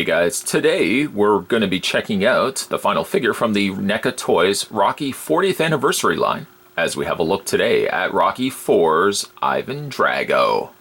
Hey guys, today we're going to be checking out the final figure from the NECA Toys Rocky 40th Anniversary line, as we have a look today at Rocky IV's Ivan Drago.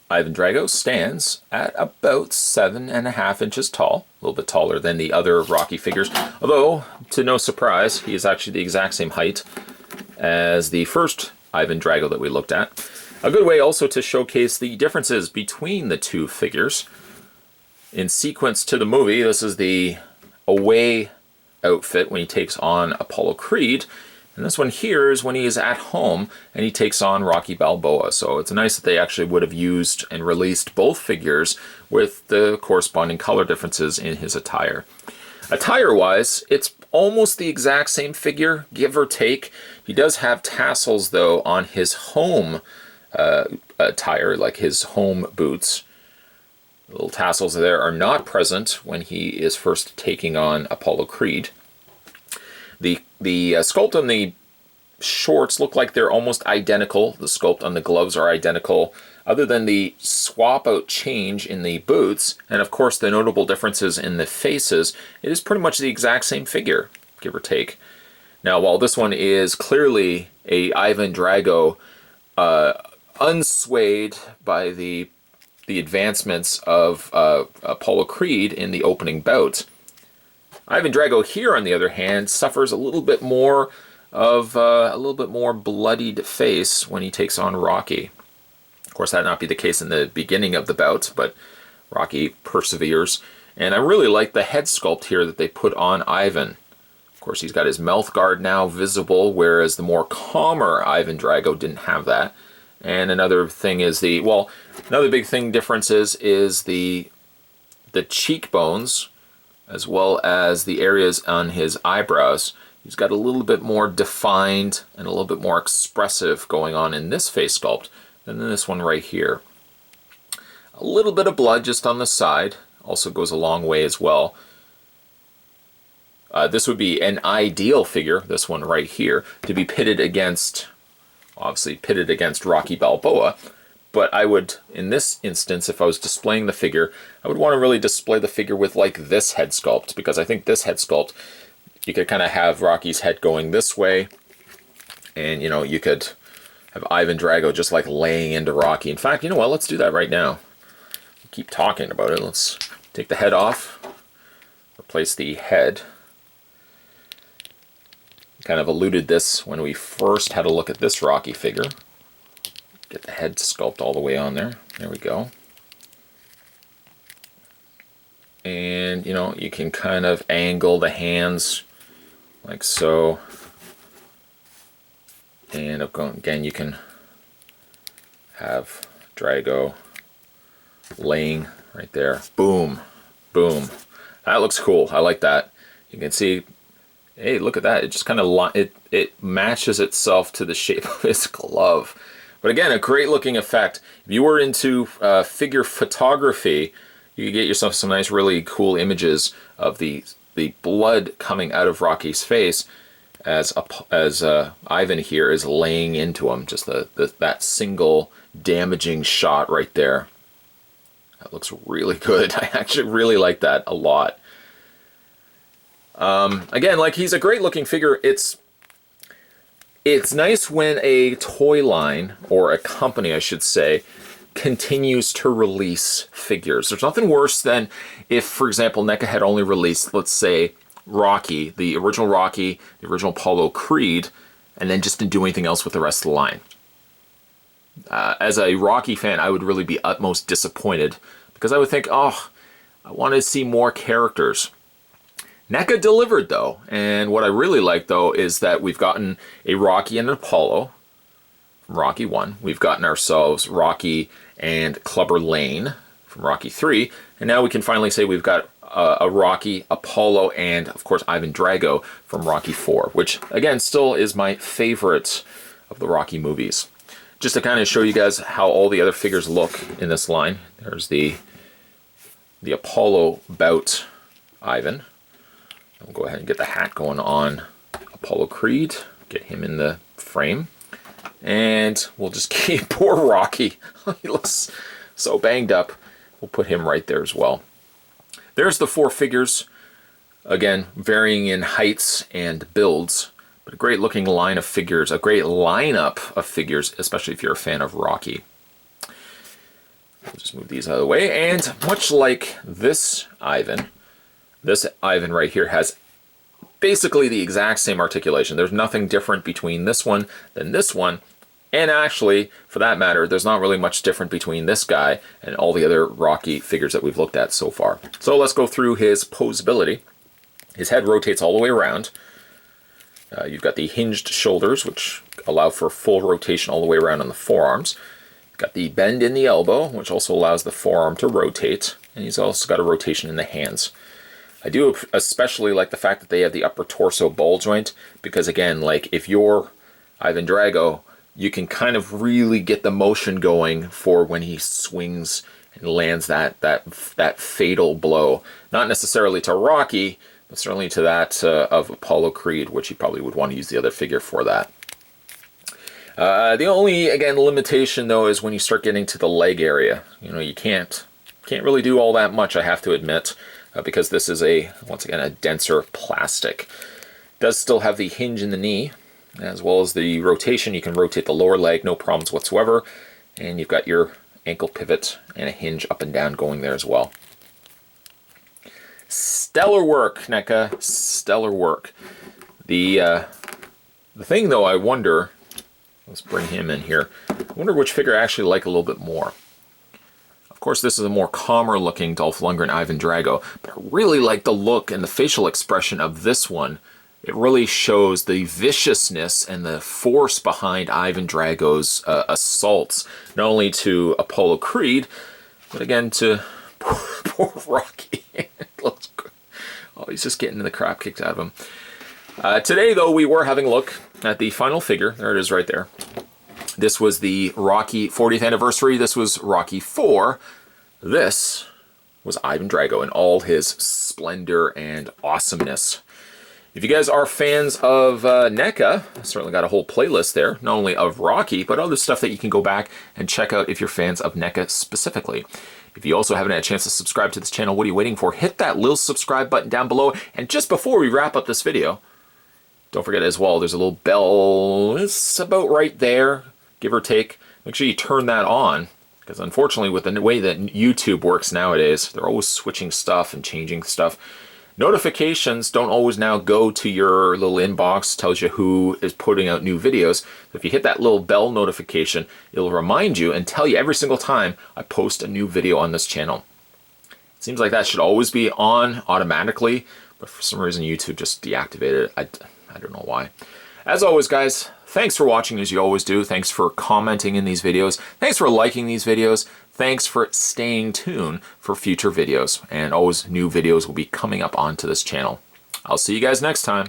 Ivan Drago stands at about 7.5 inches tall, a little bit taller than the other Rocky figures, although, to no surprise, he is actually the exact same height as the first Ivan Drago that we looked at. A good way also to showcase the differences between the two figures. In sequence to the movie, this is the away outfit when he takes on Apollo Creed. And this one here is when he is at home and he takes on Rocky Balboa. So it's nice that they actually would have used and released both figures with the corresponding color differences in his attire. Attire-wise, it's almost the exact same figure, give or take. He does have tassels, though, on his home attire, like his home boots. The little tassels there are not present when he is first taking on Apollo Creed. The sculpt on the shorts look like they're almost identical. The sculpt on the gloves are identical, other than the swap out change in the boots, and of course the notable differences in the faces. It is pretty much the exact same figure, give or take. Now, while this one is clearly a Ivan Drago, unswayed by the advancements of Apollo Creed in the opening bout, Ivan Drago here, on the other hand, suffers a little bit more of a little bit more bloodied face when he takes on Rocky. Of course, that not be the case in the beginning of the bout, but Rocky perseveres. And I really like the head sculpt here that they put on Ivan. Of course, he's got his mouth guard now visible, whereas the more calmer Ivan Drago didn't have that. And another thing is another big thing difference is the cheekbones, as well as the areas on his eyebrows. He's got a little bit more defined and a little bit more expressive going on in this face sculpt than in this one right here. A little bit of blood just on the side also goes a long way as well. This would be an ideal figure, this one right here, to be pitted against, obviously pitted against Rocky Balboa. But I would, in this instance, if I was displaying the figure, I would want to really display the figure with like this head sculpt, because I think this head sculpt, you could kind of have Rocky's head going this way, and you could have Ivan Drago just like laying into Rocky. In fact, you know what, let's do that right now. Keep talking about it. Let's take the head off, replace the head. Kind of alluded this when we first had a look at this Rocky figure. Get the head sculpt all the way on there. There we go. And, you can kind of angle the hands like so. And again, you can have Drago laying right there. Boom. Boom. That looks cool. I like that. You can see, hey, look at that. It just kind of, it matches itself to the shape of his glove. But again, a great looking effect. If you were into figure photography, you could get yourself some nice, really cool images of the blood coming out of Rocky's face as Ivan here is laying into him. Just that single damaging shot right there. That looks really good. I actually really like that a lot. Again, like, he's a great looking figure. It's nice when a toy line, or a company I should say, continues to release figures. There's nothing worse than if, for example, NECA had only released, let's say, Rocky, the original Apollo Creed, and then just didn't do anything else with the rest of the line. As a Rocky fan, I would really be utmost disappointed, because I would think, oh, I want to see more characters. NECA delivered, though, and what I really like, though, is that we've gotten a Rocky and an Apollo from Rocky 1. We've gotten ourselves Rocky and Clubber Lang from Rocky 3, and now we can finally say we've got a Rocky, Apollo, and, of course, Ivan Drago from Rocky 4, which, again, still is my favorite of the Rocky movies. Just to kind of show you guys how all the other figures look in this line. There's the Apollo bout Ivan. We'll go ahead and get the hat going on Apollo Creed. Get him in the frame. And we'll just keep poor Rocky. He looks so banged up. We'll put him right there as well. There's the 4 figures. Again, varying in heights and builds. But a great looking line of figures. A great lineup of figures, especially if you're a fan of Rocky. We'll just move these out of the way. And much like this Ivan right here has basically the exact same articulation. There's nothing different between this one than this one. And actually, for that matter, there's not really much different between this guy and all the other Rocky figures that we've looked at so far. So let's go through his Poseability. His head rotates all the way around. You've got the hinged shoulders, which allow for full rotation all the way around on the forearms. You've got the bend in the elbow, which also allows the forearm to rotate. And he's also got a rotation in the hands. I do especially like the fact that they have the upper torso ball joint, because again, like if you're Ivan Drago, you can kind of really get the motion going for when he swings and lands that fatal blow. Not necessarily to Rocky, but certainly to that of Apollo Creed, which he probably would want to use the other figure for that. The only, again, limitation though is when you start getting to the leg area. You know, you can't really do all that much, I have to admit. Because this is once again, a denser plastic. It does still have the hinge in the knee, as well as the rotation. You can rotate the lower leg, no problems whatsoever. And you've got your ankle pivot and a hinge up and down going there as well. Stellar work, NECA, stellar work. The thing though, I wonder, let's bring him in here. I wonder which figure I actually like a little bit more. Of course, this is a more calmer looking Dolph Lundgren Ivan Drago, but I really like the look and the facial expression of this one. It really shows the viciousness and the force behind Ivan Drago's assaults, not only to Apollo Creed, but again to poor Rocky. Oh, he's just getting the crap kicked out of him. Today, though, we were having a look at the final figure. There it is right there. This was the Rocky 40th anniversary. This was Rocky 4. This was Ivan Drago in all his splendor and awesomeness. If you guys are fans of NECA, I certainly got a whole playlist there, not only of Rocky, but other stuff that you can go back and check out if you're fans of NECA specifically. If you also haven't had a chance to subscribe to this channel, what are you waiting for? Hit that little subscribe button down below. And just before we wrap up this video, don't forget as well, there's a little bell. It's about right there, give or take. Make sure you turn that on, because unfortunately with the way that YouTube works nowadays, they're always switching stuff and changing stuff. Notifications don't always now go to your little inbox, tells you who is putting out new videos. If you hit that little bell notification, it'll remind you and tell you every single time I post a new video on this channel. It seems like that should always be on automatically, but for some reason YouTube just deactivated it. I don't know why. As always, guys, thanks for watching as you always do. Thanks for commenting in these videos. Thanks for liking these videos. Thanks for staying tuned for future videos. And always new videos will be coming up onto this channel. I'll see you guys next time.